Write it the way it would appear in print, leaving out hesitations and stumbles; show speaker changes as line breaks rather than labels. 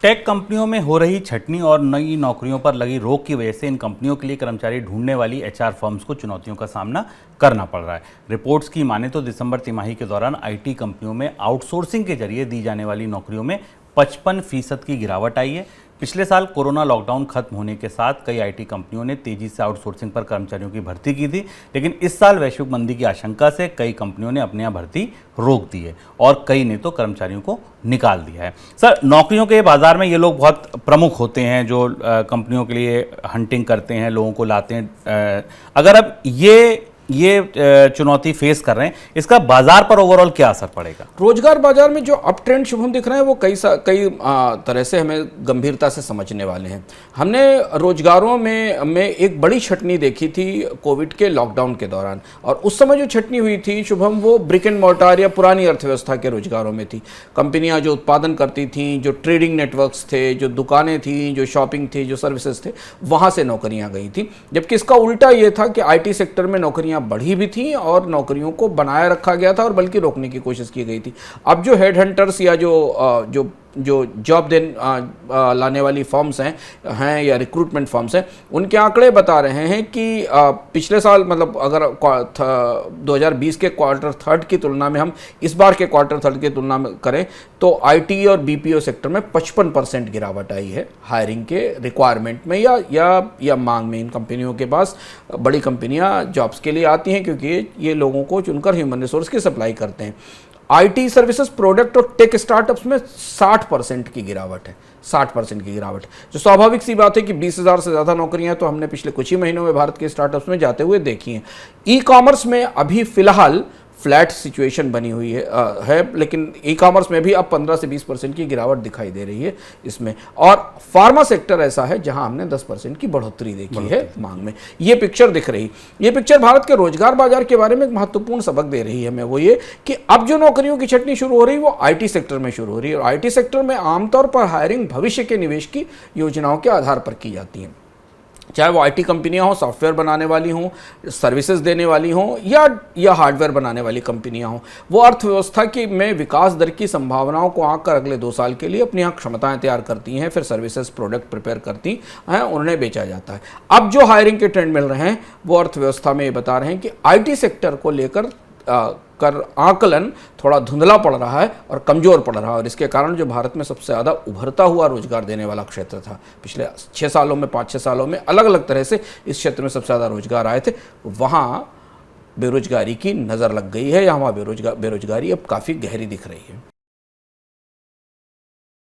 Take कंपनियों में हो रही छटनी और नई नौकरियों पर लगी रोक की वजह से इन कंपनियों के लिए कर्मचारी ढूंढने वाली एचआर फर्म्स को चुनौतियों का सामना करना पड़ रहा है। रिपोर्ट्स की माने तो दिसंबर तिमाही के दौरान आईटी कंपनियों में आउटसोर्सिंग के जरिए दी जाने वाली नौकरियों में 55% की गिरावट आई है। पिछले साल कोरोना लॉकडाउन खत्म होने के साथ कई आईटी कंपनियों ने तेजी से आउटसोर्सिंग पर कर्मचारियों की भर्ती की थी, लेकिन इस साल वैश्विक मंदी की आशंका से कई कंपनियों ने अपनी यहाँ भर्ती रोक दी है और कई ने तो कर्मचारियों को निकाल दिया है। सर, नौकरियों के बाजार में ये लोग बहुत प्रमुख होते हैं जो कंपनियों के लिए हंटिंग करते हैं, लोगों को लाते हैं। अगर अब ये चुनौती फेस कर रहे हैं, इसका बाजार पर ओवरऑल क्या असर पड़ेगा?
रोजगार बाजार में जो अप ट्रेंड शुभम दिख रहे हैं वो कई तरह से हमें गंभीरता से समझने वाले हैं। हमने रोजगारों में एक बड़ी छटनी देखी थी कोविड के लॉकडाउन के दौरान, और उस समय जो छटनी हुई थी शुभम, वो ब्रिक एंड मोर्टार या पुरानी अर्थव्यवस्था के रोजगारों में थी। कंपनियां जो उत्पादन करती थीं, जो ट्रेडिंग नेटवर्क्स थे, जो दुकानें थीं, जो शॉपिंग थी, जो सर्विसेज थे, वहां से नौकरियां गई थी। जबकि इसका उल्टा ये था कि आईटी सेक्टर में नौकरियां बढ़ी भी थी और नौकरियों को बनाए रखा गया था और बल्कि रोकने की कोशिश की गई थी। अब जो हेड हंटर्स या जो जॉब लाने वाली फर्म्स हैं या रिक्रूटमेंट फर्म्स हैं, उनके आंकड़े बता रहे हैं कि पिछले साल, मतलब अगर 2020 के क्वार्टर थर्ड की तुलना में हम इस बार के क्वार्टर थर्ड की तुलना में करें तो आईटी और बीपीओ सेक्टर में 55% गिरावट आई है हायरिंग के रिक्वायरमेंट में या मांग में। इन कंपनियों के पास बड़ी कंपनियां जॉब्स के लिए आती हैं क्योंकि ये लोगों को चुनकर ह्यूमन रिसोर्स की सप्लाई करते हैं। आईटी सर्विसेज, प्रोडक्ट और टेक स्टार्टअप्स में 60% की गिरावट है। 60% की गिरावट, जो स्वाभाविक सी बात है कि 20,000 से ज़्यादा नौकरियां तो हमने पिछले कुछ ही महीनों में भारत के स्टार्टअप्स में जाते हुए देखी हैं। ई कॉमर्स में अभी फिलहाल फ्लैट सिचुएशन बनी हुई है, लेकिन ई कॉमर्स में भी अब 15 से 20% की गिरावट दिखाई दे रही है इसमें। और फार्मा सेक्टर ऐसा है जहां हमने 10% की बढ़ोतरी देखी है मांग में। ये पिक्चर दिख रही, ये पिक्चर भारत के रोजगार बाजार के बारे में एक महत्वपूर्ण सबक दे रही है हमें। वो ये कि अब जो नौकरियों की छटनी शुरू हो रही है वो आईटी सेक्टर में शुरू हो रही है, और आईटी सेक्टर में आमतौर पर हायरिंग भविष्य के निवेश की योजनाओं के आधार पर की जाती है। चाहे वो आईटी कंपनियां हों, सॉफ्टवेयर बनाने वाली हों, सर्विसेज देने वाली हों, या हार्डवेयर बनाने वाली कंपनियां हों, वो अर्थव्यवस्था की में विकास दर की संभावनाओं को आंक कर अगले 2 साल के लिए अपनी यहाँ क्षमताएं तैयार करती हैं, फिर सर्विसेज प्रोडक्ट प्रिपेयर करती हैं, उन्हें बेचा जाता है। अब जो हायरिंग के ट्रेंड मिल रहे हैं वो अर्थव्यवस्था में ये बता रहे हैं कि आईटी सेक्टर को लेकर आकलन थोड़ा धुंधला पड़ रहा है और कमज़ोर पड़ रहा है, और इसके कारण जो भारत में सबसे ज़्यादा उभरता हुआ रोजगार देने वाला क्षेत्र था पिछले 5-6 सालों में अलग अलग तरह से इस क्षेत्र में सबसे ज़्यादा रोजगार आए थे, वहाँ बेरोजगारी की नज़र लग गई है, या वहाँ बेरोजगारी अब काफ़ी गहरी दिख रही है।